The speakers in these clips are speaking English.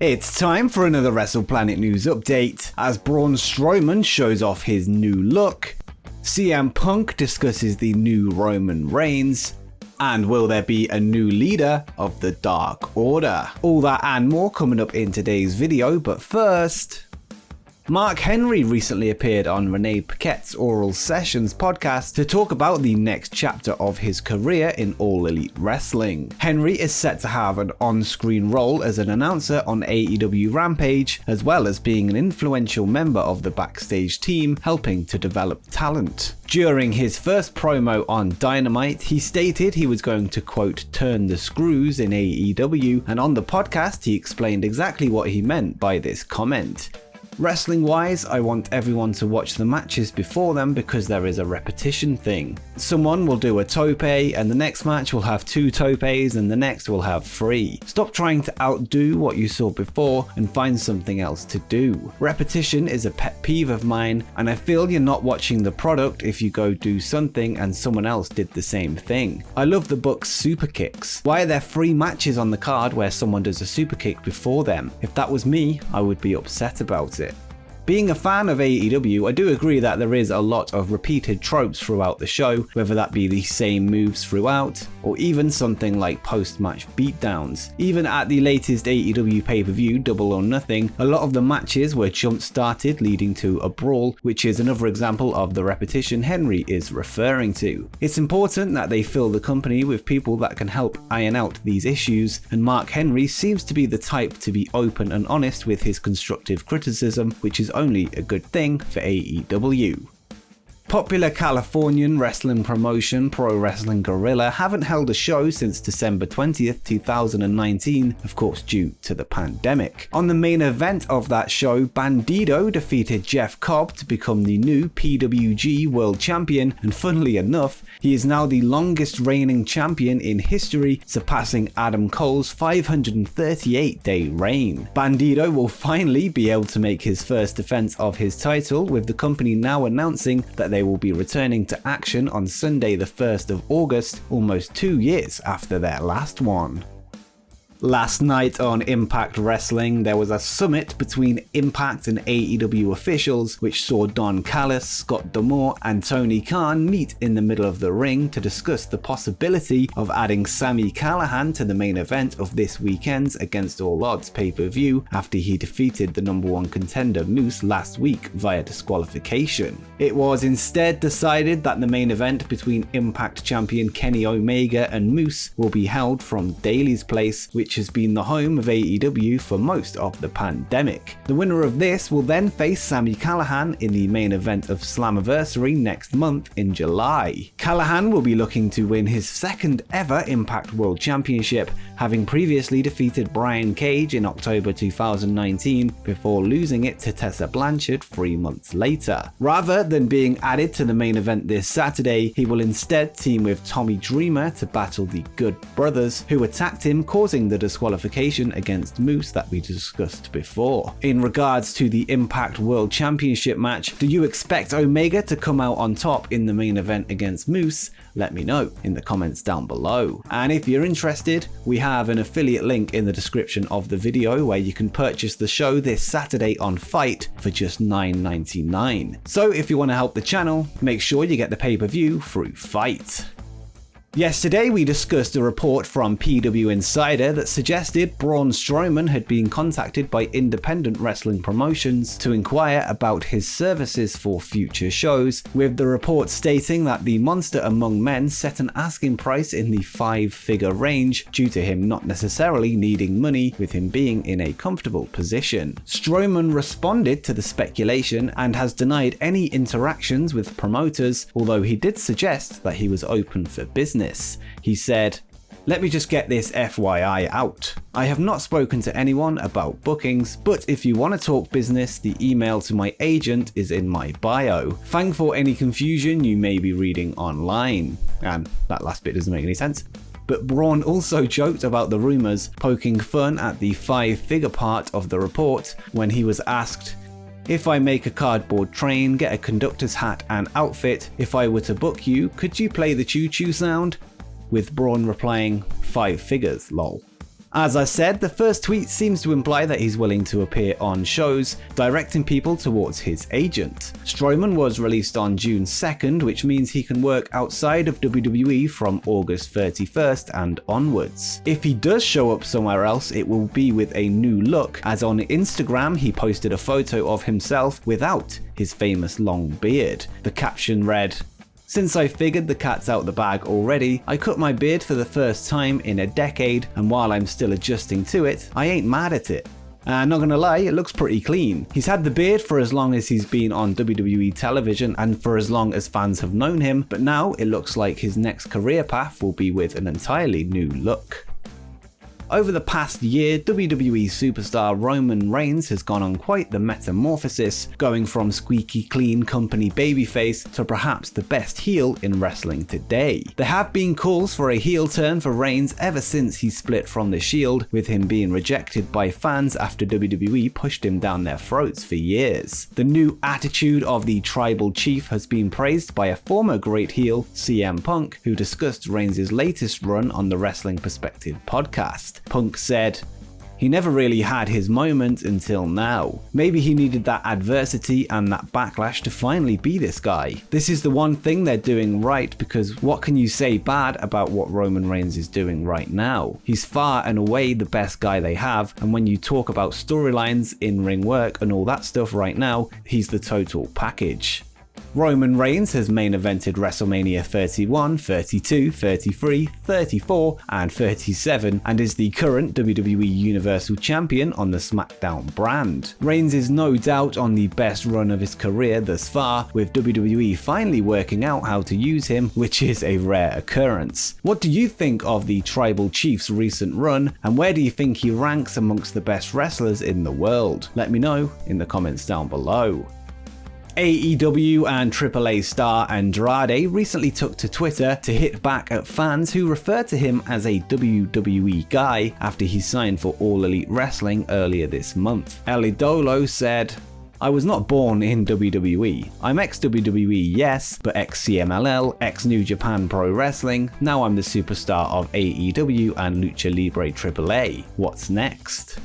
It's time for another WrestlePlanet news update, as Braun Strowman shows off his new look, CM Punk discusses the new Roman Reigns, and will there be a new leader of the Dark Order? All that and more coming up in today's video, but first... Mark Henry recently appeared on Renee Paquette's Oral Sessions podcast to talk about the next chapter of his career in All Elite Wrestling. Henry is set to have an on-screen role as an announcer on AEW Rampage, as well as being an influential member of the backstage team helping to develop talent. During his first promo on Dynamite, he stated he was going to, quote, turn the screws in AEW, and on the podcast he explained exactly what he meant by this comment. Wrestling wise, I want everyone to watch the matches before them because there is a repetition thing. Someone will do a tope and the next match will have 2 topes and the next will have 3. Stop trying to outdo what you saw before and find something else to do. Repetition is a pet peeve of mine, and I feel you're not watching the product if you go do something and someone else did the same thing. I love the book's super kicks. Why are there 3 matches on the card where someone does a super kick before them? If that was me, I would be upset about it. Being a fan of AEW, I do agree that there is a lot of repeated tropes throughout the show, whether that be the same moves throughout, or even something like post-match beatdowns. Even at the latest AEW pay-per-view, Double or Nothing, a lot of the matches were jump-started leading to a brawl, which is another example of the repetition Henry is referring to. It's important that they fill the company with people that can help iron out these issues, and Mark Henry seems to be the type to be open and honest with his constructive criticism, which is only a good thing for AEW. Popular Californian wrestling promotion Pro Wrestling Guerrilla haven't held a show since December 20th, 2019, of course due to the pandemic. On the main event of that show, Bandido defeated Jeff Cobb to become the new PWG World Champion, and funnily enough, he is now the longest reigning champion in history, surpassing Adam Cole's 538-day reign. Bandido will finally be able to make his first defense of his title, with the company now announcing that they will be returning to action on Sunday the 1st of August, almost 2 years after their last one. Last night on Impact Wrestling, there was a summit between Impact and AEW officials, which saw Don Callis, Scott D'Amore, and Tony Khan meet in the middle of the ring to discuss the possibility of adding Sami Callihan to the main event of this weekend's Against All Odds pay-per-view after he defeated the #1 contender Moose last week via disqualification. It was instead decided that the main event between Impact champion Kenny Omega and Moose will be held from Daly's Place, which has been the home of AEW for most of the pandemic. The winner of this will then face Sami Callihan in the main event of Slammiversary next month in July. Callihan will be looking to win his 2nd ever Impact World Championship, having previously defeated Brian Cage in October 2019 before losing it to Tessa Blanchard 3 months later. Rather than being added to the main event this Saturday, he will instead team with Tommy Dreamer to battle the Good Brothers, who attacked him, causing the disqualification against Moose that we discussed before. In regards to the Impact World Championship match, do you expect Omega to come out on top in the main event against Moose? Let me know in the comments down below. And if you're interested, we have an affiliate link in the description of the video where you can purchase the show this Saturday on Fight for just $9.99. So if you want to help the channel, make sure you get the pay-per-view through Fight. Yesterday we discussed a report from PW Insider that suggested Braun Strowman had been contacted by independent wrestling promotions to inquire about his services for future shows, with the report stating that the Monster Among Men set an asking price in the 5-figure range due to him not necessarily needing money, with him being in a comfortable position. Strowman responded to the speculation and has denied any interactions with promoters, although he did suggest that he was open for business. He said, "Let me just get this FYI out. I have not spoken to anyone about bookings, but if you want to talk business, the email to my agent is in my bio. Thank for any confusion you may be reading online." And that last bit doesn't make any sense. But Braun also joked about the rumours, poking fun at the 5-figure part of the report when he was asked, "If I make a cardboard train, get a conductor's hat and outfit, if I were to book you, could you play the choo-choo sound?" With Braun replying, 5 figures, lol. As I said, the first tweet seems to imply that he's willing to appear on shows, directing people towards his agent. Strowman was released on June 2nd, which means he can work outside of WWE from August 31st and onwards. If he does show up somewhere else, it will be with a new look, as on Instagram he posted a photo of himself without his famous long beard. The caption read, "Since I figured the cat's out the bag already, I cut my beard for the first time in a decade, and while I'm still adjusting to it, I ain't mad at it." And not gonna lie, it looks pretty clean. He's had the beard for as long as he's been on WWE television and for as long as fans have known him, but now it looks like his next career path will be with an entirely new look. Over the past year, WWE superstar Roman Reigns has gone on quite the metamorphosis, going from squeaky clean company babyface to perhaps the best heel in wrestling today. There have been calls for a heel turn for Reigns ever since he split from the Shield, with him being rejected by fans after WWE pushed him down their throats for years. The new attitude of the tribal chief has been praised by a former great heel, CM Punk, who discussed Reigns' latest run on the Wrestling Perspective podcast. Punk said, "He never really had his moment until now. Maybe he needed that adversity and that backlash to finally be this guy. This is the one thing they're doing right, because what can you say bad about what Roman Reigns is doing right now? He's far and away the best guy they have, and when you talk about storylines, in-ring work and all that stuff right now, he's the total package." Roman Reigns has main evented WrestleMania 31, 32, 33, 34, and 37, and is the current WWE Universal Champion on the SmackDown brand. Reigns is no doubt on the best run of his career thus far, with WWE finally working out how to use him, which is a rare occurrence. What do you think of the Tribal Chief's recent run, and where do you think he ranks amongst the best wrestlers in the world? Let me know in the comments down below. AEW and AAA star Andrade recently took to Twitter to hit back at fans who referred to him as a WWE guy after he signed for All Elite Wrestling earlier this month. El Idolo said, "I was not born in WWE. I'm ex-WWE, yes, but ex-CMLL, ex-New Japan Pro-Wrestling. Now I'm the superstar of AEW and Lucha Libre AAA. What's next?"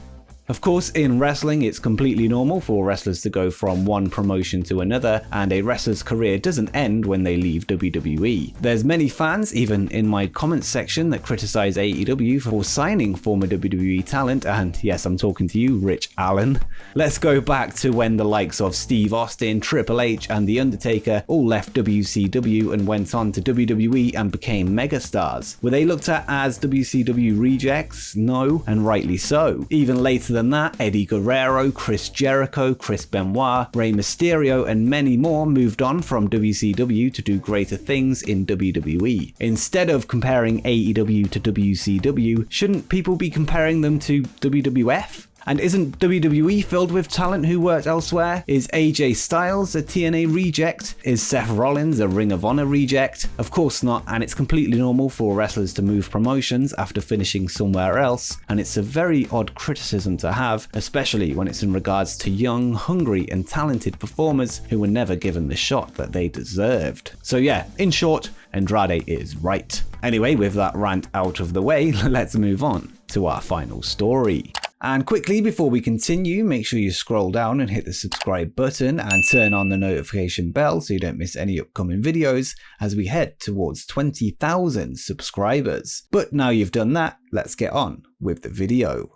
Of course, in wrestling, it's completely normal for wrestlers to go from one promotion to another, and a wrestler's career doesn't end when they leave WWE. There's many fans, even in my comments section, that criticize AEW for signing former WWE talent, and yes, I'm talking to you, Rich Allen. Let's go back to when the likes of Steve Austin, Triple H, and The Undertaker all left WCW and went on to WWE and became megastars. Were they looked at as WCW rejects? No, and rightly so. Even later than that, Eddie Guerrero, Chris Jericho, Chris Benoit, Rey Mysterio, and many more moved on from WCW to do greater things in WWE. Instead of comparing AEW to WCW, shouldn't people be comparing them to WWF? And isn't WWE filled with talent who worked elsewhere? Is AJ Styles a TNA reject? Is Seth Rollins a Ring of Honor reject? Of course not, and it's completely normal for wrestlers to move promotions after finishing somewhere else, and it's a very odd criticism to have, especially when it's in regards to young, hungry, and talented performers who were never given the shot that they deserved. So yeah, in short, Andrade is right. Anyway, with that rant out of the way, let's move on to our final story. And quickly, before we continue, make sure you scroll down and hit the subscribe button and turn on the notification bell so you don't miss any upcoming videos as we head towards 20,000 subscribers. But now you've done that, let's get on with the video.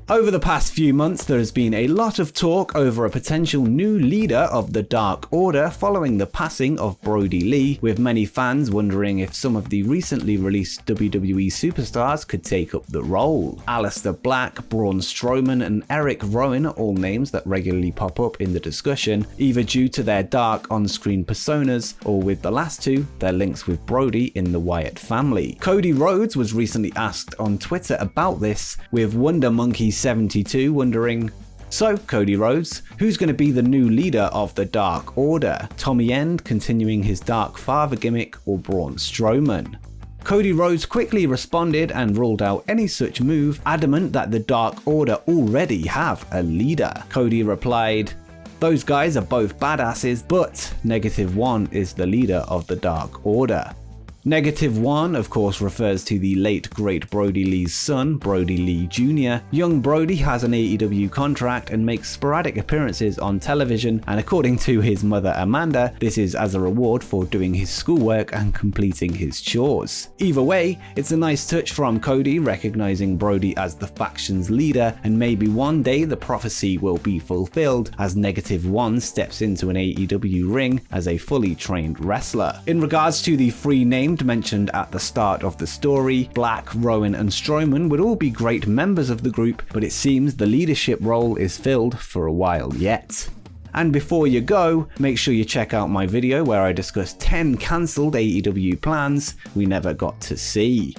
Over the past few months, there has been a lot of talk over a potential new leader of the Dark Order following the passing of Brodie Lee, with many fans wondering if some of the recently released WWE superstars could take up the role. Aleister Black, Braun Strowman, and Erick Rowan are all names that regularly pop up in the discussion, either due to their dark on-screen personas, or with the last two, their links with Brodie in the Wyatt family. Cody Rhodes was recently asked on Twitter about this, with Wonder Monkey 72 wondering, "So, Cody Rhodes, who's going to be the new leader of the Dark Order? Tommy End continuing his Dark Father gimmick, or Braun Strowman?" Cody Rhodes quickly responded and ruled out any such move, adamant that the Dark Order already have a leader. Cody replied, "Those guys are both badasses, but -1 is the leader of the Dark Order." -1, of course, refers to the late great Brodie Lee's son, Brodie Lee Jr. Young Brodie has an AEW contract and makes sporadic appearances on television, and according to his mother Amanda, this is as a reward for doing his schoolwork and completing his chores. Either way, it's a nice touch from Cody recognizing Brodie as the faction's leader, and maybe one day the prophecy will be fulfilled as -1 steps into an AEW ring as a fully trained wrestler. In regards to the three names mentioned at the start of the story, Black, Rowan and Strowman would all be great members of the group, but it seems the leadership role is filled for a while yet. And before you go, make sure you check out my video where I discuss 10 cancelled AEW plans we never got to see.